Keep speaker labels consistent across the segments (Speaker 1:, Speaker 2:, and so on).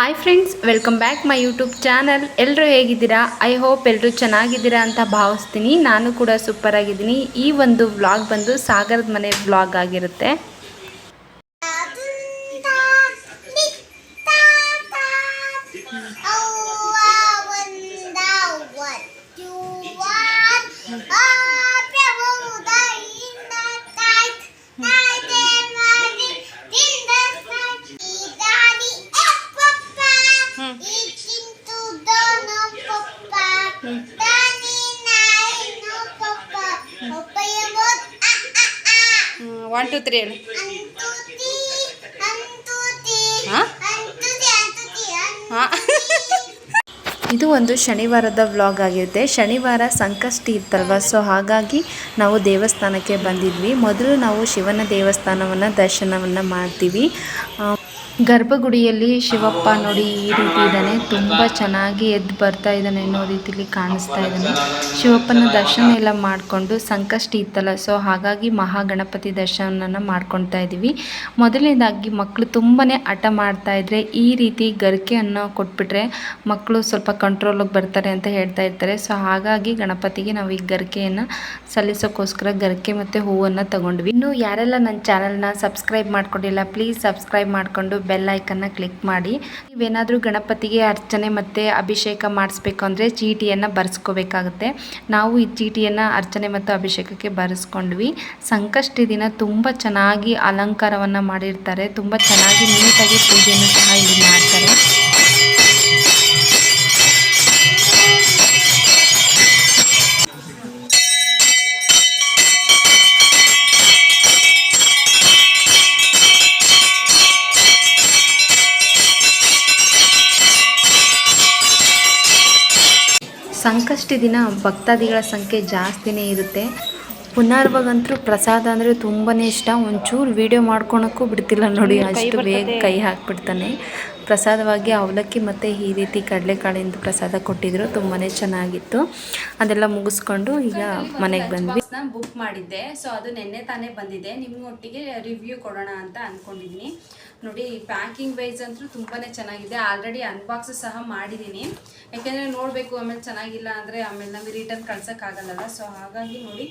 Speaker 1: Hi friends, welcome back my YouTube channel. ಎಲ್ಲರೂ ಹೇಗಿದ್ದೀರಾ? I hope ಎಲ್ಲರೂ ಚೆನ್ನಾಗಿದ್ದೀರಾ ಅಂತ ಭಾವಿಸ್ತೀನಿ. ನಾನು ಕೂಡ ಸೂಪರ್ ಆಗಿದ್ದೀನಿ. ಈ ಒಂದು ವ್ಲಾಗ್ ಬಂದು ಸಾಗರದ ಮನೆ ವ್ಲಾಗ್ ಆಗಿರುತ್ತೆ. ಒನ್ ಟು ತ್ರೀ ಹೇಳಿ. ಇದು ಒಂದು ಶನಿವಾರದ ವ್ಲಾಗ್ ಆಗಿರುತ್ತೆ. ಶನಿವಾರ ಸಂಕಷ್ಟಿ ಇತ್ತಲ್ವ, ಸೊ ಹಾಗಾಗಿ ನಾವು ದೇವಸ್ಥಾನಕ್ಕೆ ಬಂದಿದ್ವಿ. ಮೊದಲು ನಾವು ಶಿವನ ದೇವಸ್ಥಾನವನ್ನು ದರ್ಶನವನ್ನು ಮಾಡ್ತೀವಿ. ಗರ್ಭಗುಡಿಯಲ್ಲಿ ಶಿವಪ್ಪ ನೋಡಿ ಈ ರೀತಿ ಇದ್ದಾನೆ, ತುಂಬ ಚೆನ್ನಾಗಿ ಎದ್ದು ಬರ್ತಾ ಇದ್ದಾನೆ ಅನ್ನೋ ರೀತಿಲಿ ಕಾಣಿಸ್ತಾ ಇದ್ದಾನೆ. ಶಿವಪ್ಪನ ದರ್ಶನ ಎಲ್ಲ ಮಾಡಿಕೊಂಡು ಸಂಕಷ್ಟಿ ಇತ್ತಲ್ಲ, ಸೊ ಹಾಗಾಗಿ ಮಹಾಗಣಪತಿ ದರ್ಶನವನ್ನು ಮಾಡ್ಕೊಳ್ತಾ ಇದ್ದೀವಿ. ಮೊದಲನೇದಾಗಿ ಮಕ್ಕಳು ತುಂಬಾ ಹಠ ಮಾಡ್ತಾ ಇದ್ರೆ ಈ ರೀತಿ ಗರಿಕೆಯನ್ನು ಕೊಟ್ಬಿಟ್ರೆ ಮಕ್ಕಳು ಸ್ವಲ್ಪ ಕಂಟ್ರೋಲಿಗೆ ಬರ್ತಾರೆ ಅಂತ ಹೇಳ್ತಾ ಇರ್ತಾರೆ. ಸೊ ಹಾಗಾಗಿ ಗಣಪತಿಗೆ ನಾವು ಈ ಗರಿಕೆಯನ್ನು ಸಲ್ಲಿಸೋಕ್ಕೋಸ್ಕರ ಗರಿಕೆ ಮತ್ತು ಹೂವನ್ನು ತಗೊಂಡ್ವಿ. ಇನ್ನು ಯಾರೆಲ್ಲ ನನ್ನ ಚಾನಲ್ನ ಸಬ್ಸ್ಕ್ರೈಬ್ ಮಾಡ್ಕೊಂಡಿಲ್ಲ, ಪ್ಲೀಸ್ ಸಬ್ಸ್ಕ್ರೈಬ್ ಮಾಡಿಕೊಂಡು ಬೆಲ್ ಐಕನ್ನ ಕ್ಲಿಕ್ ಮಾಡಿ. ನೀವೇನಾದರೂ ಗಣಪತಿಗೆ ಅರ್ಚನೆ ಮತ್ತು ಅಭಿಷೇಕ ಮಾಡಿಸ್ಬೇಕು ಅಂದರೆ ಚೀಟಿಯನ್ನು ಬರೆಸ್ಕೋಬೇಕಾಗುತ್ತೆ. ನಾವು ಈ ಚೀಟಿಯನ್ನು ಅರ್ಚನೆ ಮತ್ತು ಅಭಿಷೇಕಕ್ಕೆ ಬರೆಸ್ಕೊಂಡ್ವಿ. ಸಂಕಷ್ಟಿ ದಿನ ತುಂಬ ಚೆನ್ನಾಗಿ ಅಲಂಕಾರವನ್ನು ಮಾಡಿರ್ತಾರೆ, ತುಂಬ ಚೆನ್ನಾಗಿ ನೀಟಾಗಿ ಪೂಜೆಯನ್ನು ಸಹ ಇಲ್ಲಿ ಮಾಡ್ತಾರೆ. ಸಂಕಷ್ಟಿ ದಿನ ಭಕ್ತಾದಿಗಳ ಸಂಖ್ಯೆ ಜಾಸ್ತಿನೇ ಇರುತ್ತೆ. ಪುನರ್ವಾಗಂತೂ ಪ್ರಸಾದ ಅಂದರೆ ತುಂಬಾ ಇಷ್ಟ. ಒಂಚೂರು ವೀಡಿಯೋ ಮಾಡ್ಕೊಳಕ್ಕೂ ಬಿಡ್ತಿಲ್ಲ ನೋಡಿ, ಅಷ್ಟು ಬೇಗ ಕೈ ಹಾಕಿಬಿಡ್ತಾನೆ. ಪ್ರಸಾದವಾಗಿ ಅವಲಕ್ಕಿ ಮತ್ತು ಈ ರೀತಿ ಕಡಲೆಕಾಳಿಂದ ಪ್ರಸಾದ ಕೊಟ್ಟಿದ್ರು, ತುಂಬಾ ಚೆನ್ನಾಗಿತ್ತು. ಅದೆಲ್ಲ ಮುಗಿಸ್ಕೊಂಡು ಈಗ ಮನೆಗೆ ಬಂದ್ವಿ. ನಾನು ಬುಕ್ ಮಾಡಿದ್ದೆ, ಸೊ ಅದು ನಿನ್ನೆ ತಾನೇ ಬಂದಿದೆ. ನಿಮ್ಗೊಟ್ಟಿಗೆ ರಿವ್ಯೂ ಕೊಡೋಣ ಅಂತ ಅಂದ್ಕೊಂಡಿದ್ದೀನಿ. ನೋಡಿ, ಪ್ಯಾಕಿಂಗ್ ವೈಸ್ ಅಂತೂ ತುಂಬಾ ಚೆನ್ನಾಗಿದೆ. ಆಲ್ರೆಡಿ ಅನ್ಬಾಕ್ಸ್ ಸಹ ಮಾಡಿದ್ದೀನಿ, ಯಾಕೆಂದರೆ ನೋಡಬೇಕು, ಆಮೇಲೆ ಚೆನ್ನಾಗಿಲ್ಲ ಅಂದರೆ ಆಮೇಲೆ ನಮಗೆ ರಿಟರ್ನ್ ಕಳ್ಸೋಕ್ಕಾಗಲ್ಲ. ಸೊ ಹಾಗಾಗಿ ನೋಡಿ,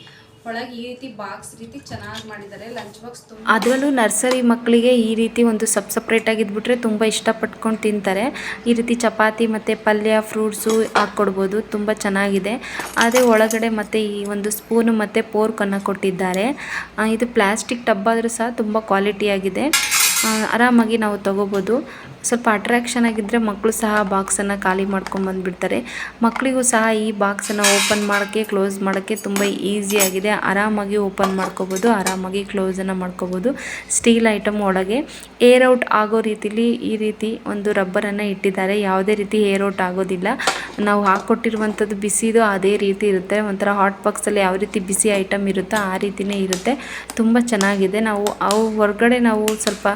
Speaker 1: ಒಳಗೆ ಈ ರೀತಿ ಬಾಕ್ಸ್ ರೀತಿ ಚೆನ್ನಾಗಿ ಮಾಡಿದ್ದಾರೆ. ಲಂಚ್ ಬಾಕ್ಸ್ ತುಂಬ, ಅದರಲ್ಲೂ ನರ್ಸರಿ ಮಕ್ಕಳಿಗೆ ಈ ರೀತಿ ಒಂದು ಸಪ್ರೇಟಾಗಿ ಇದ್ಬಿಟ್ರೆ ತುಂಬ ಇಷ್ಟಪಟ್ಕೊಂಡು ತಿಂತಾರೆ. ಈ ರೀತಿ ಚಪಾತಿ ಮತ್ತು ಪಲ್ಯ, ಫ್ರೂಟ್ಸು ಹಾಕ್ಕೊಡ್ಬೋದು, ತುಂಬ ಚೆನ್ನಾಗಿದೆ. ಅದೇ ಒಳಗಡೆ ಮತ್ತು ಈ ಒಂದು ಸ್ಪೂನು ಮತ್ತು ಫೋರ್ಕನ್ನು ಕೊಟ್ಟಿದ್ದಾರೆ. ಇದು ಪ್ಲಾಸ್ಟಿಕ್ ಟಬ್ ಆದರೂ ಸಹ ತುಂಬ ಕ್ವಾಲಿಟಿಯಾಗಿದೆ, ಆರಾಮಾಗಿ ನಾವು ತೊಗೋಬೋದು. ಸ್ವಲ್ಪ ಅಟ್ರಾಕ್ಷನ್ ಆಗಿದ್ದರೆ ಮಕ್ಕಳು ಸಹ ಬಾಕ್ಸನ್ನು ಖಾಲಿ ಮಾಡ್ಕೊಂಬಂದುಬಿಡ್ತಾರೆ. ಮಕ್ಕಳಿಗೂ ಸಹ ಈ ಬಾಕ್ಸನ್ನು ಓಪನ್ ಮಾಡೋಕ್ಕೆ ಕ್ಲೋಸ್ ಮಾಡೋಕ್ಕೆ ತುಂಬ ಈಸಿಯಾಗಿದೆ. ಆರಾಮಾಗಿ ಓಪನ್ ಮಾಡ್ಕೋಬೋದು, ಆರಾಮಾಗಿ ಕ್ಲೋಸನ್ನು ಮಾಡ್ಕೋಬೋದು. ಸ್ಟೀಲ್ ಐಟಮ್ ಒಳಗೆ ಏರ್ ಔಟ್ ಆಗೋ ರೀತಿಲಿ ಈ ರೀತಿ ಒಂದು ರಬ್ಬರನ್ನು ಇಟ್ಟಿದ್ದಾರೆ. ಯಾವುದೇ ರೀತಿ ಏರ್ ಔಟ್ ಆಗೋದಿಲ್ಲ. ನಾವು ಹಾಕ್ಕೊಟ್ಟಿರುವಂಥದ್ದು ಬಿಸಿದು ಅದೇ ರೀತಿ ಇರುತ್ತೆ. ಒಂಥರ ಹಾಟ್ ಬಾಕ್ಸಲ್ಲಿ ಯಾವ ರೀತಿ ಬಿಸಿ ಐಟಮ್ ಇರುತ್ತೋ ಆ ರೀತಿಯೇ ಇರುತ್ತೆ. ತುಂಬ ಚೆನ್ನಾಗಿದೆ. ನಾವು ಅವು ಹೊರಗಡೆ ನಾವು ಸ್ವಲ್ಪ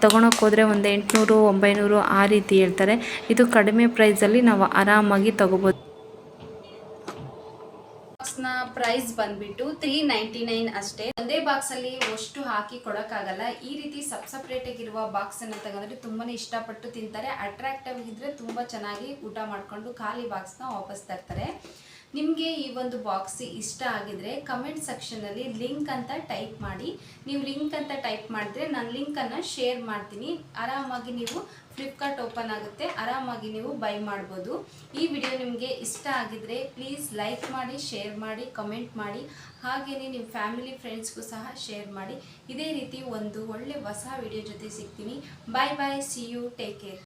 Speaker 1: ತೊಗೊಳಕ್ಕೆ ಹೋದರೆ ಒಂದು 800-900 ಆ ರೀತಿ ಹೇಳ್ತಾರೆ. ಇದು ಕಡಿಮೆ ಪ್ರೈಸಲ್ಲಿ ನಾವು ಆರಾಮಾಗಿ ತೊಗೋಬೋದು. ಬಾಕ್ಸ್ನ ಪ್ರೈಸ್ ಬಂದ್ಬಿಟ್ಟು 399 ಅಷ್ಟೇ. ಒಂದೇ ಬಾಕ್ಸಲ್ಲಿ ಅಷ್ಟು ಹಾಕಿ ಕೊಡೋಕ್ಕಾಗಲ್ಲ. ಈ ರೀತಿ ಸಪ್ರೇಟ್ ಆಗಿರುವ ಬಾಕ್ಸನ್ನು ತಗೊಂಡ್ರೆ ತುಂಬಾ ಇಷ್ಟಪಟ್ಟು ತಿಂತಾರೆ. ಅಟ್ರಾಕ್ಟಿವ್ ಆಗಿದ್ರೆ ತುಂಬ ಚೆನ್ನಾಗಿ ಊಟ ಮಾಡಿಕೊಂಡು ಖಾಲಿ ಬಾಕ್ಸ್ನ ವಾಪಸ್ ತರ್ತಾರೆ. ನಿಮಗೆ ಈ ಒಂದು ಬಾಕ್ಸ್ ಇಷ್ಟ ಆಗಿದ್ರೆ ಕಮೆಂಟ್ ಸೆಕ್ಷನಲ್ಲಿ ಲಿಂಕ್ ಅಂತ ಟೈಪ್ ಮಾಡಿ. ನೀವು ಲಿಂಕ್ ಅಂತ ಟೈಪ್ ಮಾಡಿದ್ರೆ ನಾನು ಲಿಂಕನ್ನು ಶೇರ್ ಮಾಡ್ತೀನಿ. ಆರಾಮಾಗಿ ನೀವು ಫ್ಲಿಪ್ಕಾರ್ಟ್ ಓಪನ್ ಆಗುತ್ತೆ, ಆರಾಮಾಗಿ ನೀವು ಬೈ ಮಾಡ್ಬೋದು. ಈ ವಿಡಿಯೋ ನಿಮಗೆ ಇಷ್ಟ ಆಗಿದ್ರೆ ಪ್ಲೀಸ್ ಲೈಕ್ ಮಾಡಿ, ಶೇರ್ ಮಾಡಿ, ಕಮೆಂಟ್ ಮಾಡಿ. ಹಾಗೆಯೇ ನಿಮ್ಮ ಫ್ಯಾಮಿಲಿ ಫ್ರೆಂಡ್ಸ್ಗೂ ಸಹ ಶೇರ್ ಮಾಡಿ. ಇದೇ ರೀತಿ ಒಂದು ಒಳ್ಳೆ ಹೊಸ ವಿಡಿಯೋ ಜೊತೆ ಸಿಗ್ತೀನಿ. ಬಾಯ್ ಬಾಯ್, ಸಿ ಯು, ಟೇಕ್ ಕೇರ್.